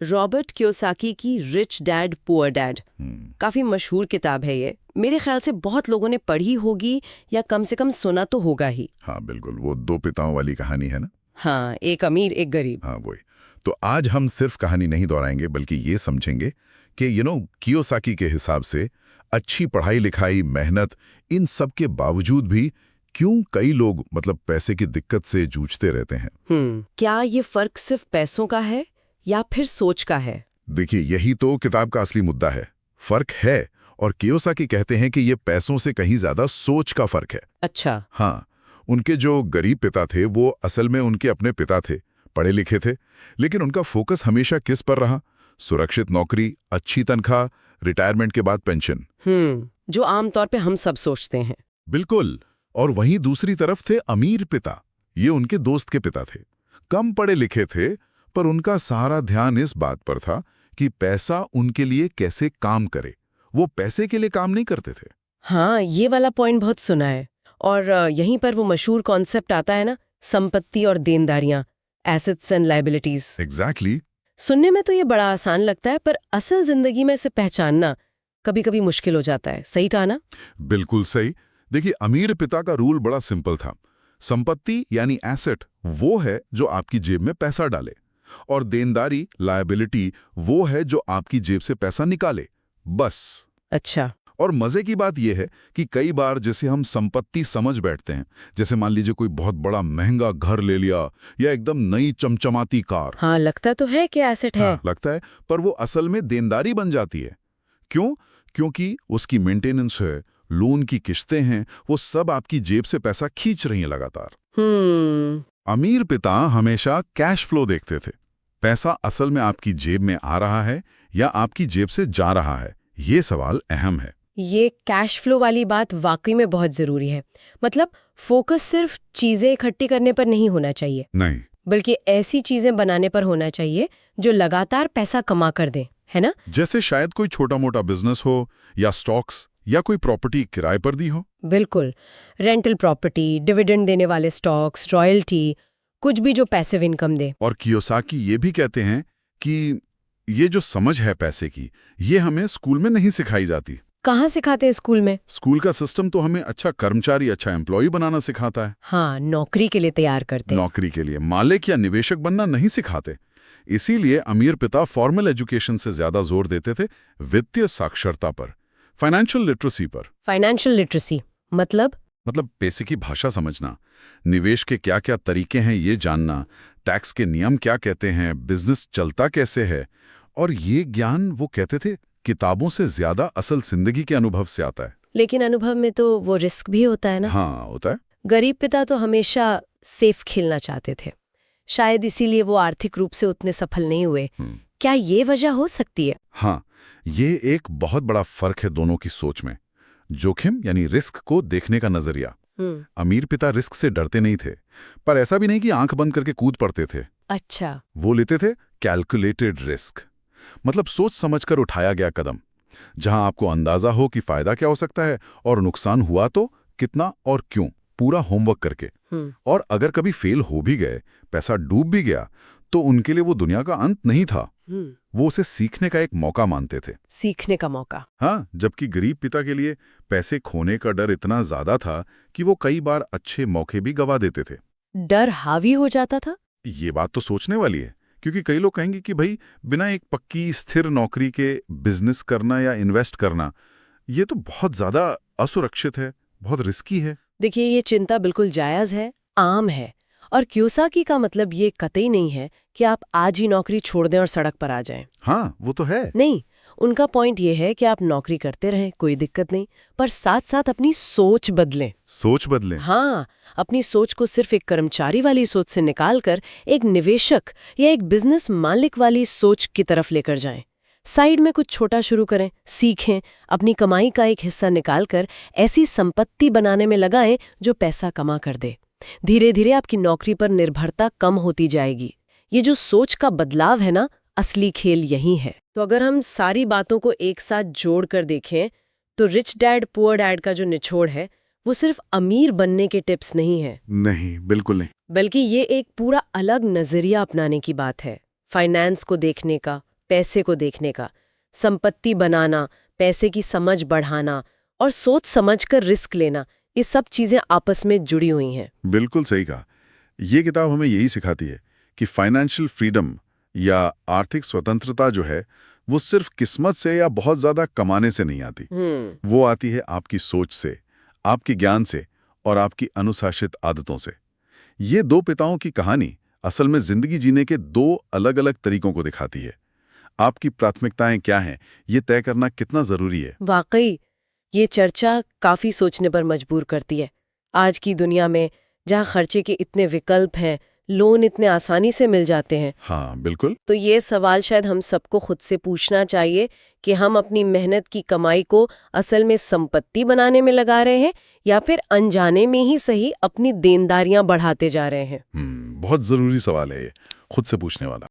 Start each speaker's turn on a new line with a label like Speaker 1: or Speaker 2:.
Speaker 1: Robert Kiyosaki की rich dad poor dad काफी मशहूर किताब है ये। मेरे ख्याल से बहुत लोगों ने पढ़ी होगी या कम से कम सुना तो होगा ही।
Speaker 2: हाँ बिल्कुल, वो दो पिताओं वाली कहानी है ना।
Speaker 1: हाँ, एक अमीर एक गरीब।
Speaker 2: हाँ वही। तो आज हम सिर्फ कहानी नहीं दोहराएंगे बल्कि ये समझेंगे कि कियोसाकी के हिसाब से अच्छी पढ़ाई लिखाई, मेहनत, इन सब के बावजूद भी क्यों कई लोग पैसे की दिक्कत से जूझते रहते हैं।
Speaker 1: क्या ये फर्क सिर्फ पैसों का है या फिर सोच का है?
Speaker 2: देखिए, यही तो किताब का असली मुद्दा है। फर्क है, और कियोसाकी कहते हैं कि ये पैसों से कहीं ज्यादा सोच का फर्क है।
Speaker 1: अच्छा।
Speaker 2: हाँ, उनके जो गरीब पिता थे वो असल में उनके अपने पिता थे, पढ़े लिखे थे, लेकिन उनका फोकस हमेशा किस पर रहा? सुरक्षित नौकरी, अच्छी तनख्वाह, रिटायरमेंट के बाद पेंशन।
Speaker 1: जो आमतौर पे हम सब सोचते हैं।
Speaker 2: बिल्कुल। और वहीं दूसरी तरफ थे अमीर पिता। ये उनके दोस्त के पिता थे, कम पढ़े लिखे थे, पर उनका सारा ध्यान इस बात पर था कि पैसा उनके लिए कैसे काम करे। वो पैसे के लिए काम नहीं करते थे।
Speaker 1: हाँ, ये वाला पॉइंट बहुत सुना है। और यहीं पर वो मशहूर कॉन्सेप्ट आता है ना, संपत्ति और देनदारियां, एसेट्स एंड लायबिलिटीज।
Speaker 2: एग्जैक्टली।
Speaker 1: सुनने में तो ये बड़ा आसान लगता है, पर असल जिंदगी में इसे पहचानना कभी कभी मुश्किल हो जाता है। सही था ना?
Speaker 2: बिल्कुल सही। देखिए, अमीर पिता का रूल बड़ा सिंपल था। संपत्ति यानी एसेट वो है जो आपकी जेब में पैसा डाले, और देनदारी, लायबिलिटी, वो है जो आपकी जेब से पैसा निकाले, बस।
Speaker 1: अच्छा।
Speaker 2: और मजे की बात यह है कि कई बार जैसे हम संपत्ति समझ बैठते हैं, जैसे मान लीजिए कोई बहुत बड़ा महंगा घर ले लिया या एकदम नई चमचमाती कार।
Speaker 1: हाँ, लगता तो है कि एसेट है।
Speaker 2: हाँ, लगता है, पर वो असल में देनदारी बन जाती है। क्यों? क्योंकि उसकी मेंटेनेंस है, लोन की किस्तें हैं, वो सब आपकी जेब से पैसा खींच रही हैं लगातार। अमीर पिता हमेशा कैश फ्लो देखते थे। पैसा असल में आपकी जेब में आ रहा है या आपकी जेब से जा रहा है, ये सवाल अहम है।
Speaker 1: ये कैश फ्लो वाली बात वाकई में बहुत जरूरी है। फोकस सिर्फ चीजें इकट्ठी करने पर नहीं होना चाहिए,
Speaker 2: नहीं,
Speaker 1: बल्कि ऐसी चीजें बनाने पर होना चाहिए जो लगातार पैसा कमा कर दें, है ना?
Speaker 2: जैसे शायद कोई छोटा मोटा बिजनेस हो, या स्टॉक्स, या कोई प्रॉपर्टी किराए पर दी हो।
Speaker 1: बिल्कुल। रेंटल प्रॉपर्टी, डिविडेंड देने वाले स्टॉक्स, रॉयल्टी, कुछ भी जो पैसिव इनकम दे।
Speaker 2: और कियोसाकी ये भी कहते हैं कि ये जो समझ है पैसे की, ये हमें स्कूल में नहीं सिखाई जाती।
Speaker 1: कहाँ सिखाते हैं स्कूल में?
Speaker 2: स्कूल का सिस्टम तो हमें अच्छा कर्मचारी, अच्छा एम्प्लॉय बनाना सिखाता है।
Speaker 1: हाँ, नौकरी के लिए तैयार करते हैं।
Speaker 2: नौकरी के लिए, मालिक या निवेशक बनना नहीं सिखाते। इसीलिए अमीर पिता फॉर्मल एजुकेशन से ज्यादा जोर देते थे वित्तीय साक्षरता पर, फाइनेंशियल लिटरेसी पर।
Speaker 1: फाइनेंशियल लिटरेसी मतलब
Speaker 2: पैसे की भाषा समझना, निवेश के क्या क्या तरीके हैं ये जानना, टैक्स के नियम क्या कहते हैं, बिजनेस चलता कैसे है। और ये ज्ञान, वो कहते थे, किताबों से ज्यादा असल जिंदगी के अनुभव से आता है।
Speaker 1: लेकिन अनुभव में तो वो रिस्क भी होता है ना?
Speaker 2: हाँ, होता है।
Speaker 1: गरीब पिता तो हमेशा सेफ खेलना चाहते थे, शायद इसीलिए वो आर्थिक रूप से उतने सफल नहीं हुए। क्या ये वजह हो सकती है?
Speaker 2: हाँ, ये एक बहुत बड़ा फर्क है दोनों की सोच में। जोखिम यानी रिस्क को देखने का नजरिया। अमीर पिता रिस्क से डरते नहीं थे, पर ऐसा भी नहीं कि आंख बंद करके कूद पड़ते थे।
Speaker 1: अच्छा।
Speaker 2: वो लेते थे कैलकुलेटेड रिस्क, सोच समझकर उठाया गया कदम, जहां आपको अंदाजा हो कि फायदा क्या हो सकता है, और नुकसान हुआ तो कितना और क्यों, पूरा होमवर्क करके। और अगर कभी फेल हो भी गए, पैसा डूब भी गया, तो उनके लिए वो दुनिया का अंत नहीं था। वो उसे सीखने का एक मौका मानते थे।
Speaker 1: सीखने का मौका।
Speaker 2: हाँ, जबकि गरीब पिता के लिए पैसे खोने का डर इतना ज्यादा था कि वो कई बार अच्छे मौके भी गवा देते थे।
Speaker 1: डर हावी हो जाता था?
Speaker 2: ये बात तो सोचने वाली है, क्योंकि कई लोग कहेंगे कि भाई, बिना एक पक्की स्थिर नौकरी के बिजनेस करना या इन्वेस्ट करना, ये तो बहुत ज्यादा असुरक्षित है, बहुत रिस्की है।
Speaker 1: देखिए, ये चिंता बिल्कुल जायज है, आम है। और कियोसाकी का मतलब ये कतई नहीं है कि आप आज ही नौकरी छोड़ दें और सड़क पर आ जाएं।
Speaker 2: हाँ, वो तो है।
Speaker 1: नहीं, उनका पॉइंट ये है कि आप नौकरी करते रहें, कोई दिक्कत नहीं, पर साथ साथ अपनी सोच बदलें।
Speaker 2: सोच बदलें?
Speaker 1: हाँ, अपनी सोच को सिर्फ एक कर्मचारी वाली सोच से निकालकर एक निवेशक या एक बिजनेस मालिक वाली सोच की तरफ लेकर जाएं। साइड में कुछ छोटा शुरू करें, सीखें, अपनी कमाई का एक हिस्सा निकालकर ऐसी संपत्ति बनाने में लगाएं जो पैसा कमा कर दे। धीरे धीरे आपकी नौकरी पर निर्भरता कम होती जाएगी। ये जो सोच का बदलाव है ना, असली खेल यही है। तो अगर हम सारी बातों को एक साथ जोड़ कर देखें, तो रिच डैड पुअर डैड का जो निचोड़ है, वो सिर्फ अमीर बनने के टिप्स नहीं है।
Speaker 2: नहीं, बिल्कुल नहीं।
Speaker 1: बल्कि ये एक पूरा अलग नजरिया अपनाने की बात है। फाइनेंस को देखने का, पैसे को देखने का, संपत्ति बनाना, पैसे की समझ बढ़ाना और सोच समझकर रिस्क लेना, ये सब चीजें आपस में जुड़ी हुई हैं।
Speaker 2: बिल्कुल सही कहा। ये किताब हमें यही सिखाती है कि फाइनेंशियल फ्रीडम या आर्थिक स्वतंत्रता जो है वो सिर्फ किस्मत से या बहुत ज्यादा कमाने से नहीं आती। वो आती है आपकी सोच से, आपके ज्ञान से और आपकी अनुशासित आदतों से। ये दो पिताओं की कहानी असल में जिंदगी जीने के दो अलग अलग तरीकों को दिखाती है। आपकी प्राथमिकताएं क्या हैं, ये तय करना कितना जरूरी है।
Speaker 1: वाकई ये चर्चा काफी सोचने पर मजबूर करती है। आज की दुनिया में जहाँ खर्चे के इतने विकल्प हैं, लोन इतने आसानी से मिल जाते हैं,
Speaker 2: हाँ बिल्कुल।
Speaker 1: तो ये सवाल शायद हम सबको खुद से पूछना चाहिए कि हम अपनी मेहनत की कमाई को असल में संपत्ति बनाने में लगा रहे हैं या फिर अनजाने में ही सही अपनी देनदारियां बढ़ाते जा रहे हैं।
Speaker 2: बहुत जरूरी सवाल है ये, खुद से पूछने वाला।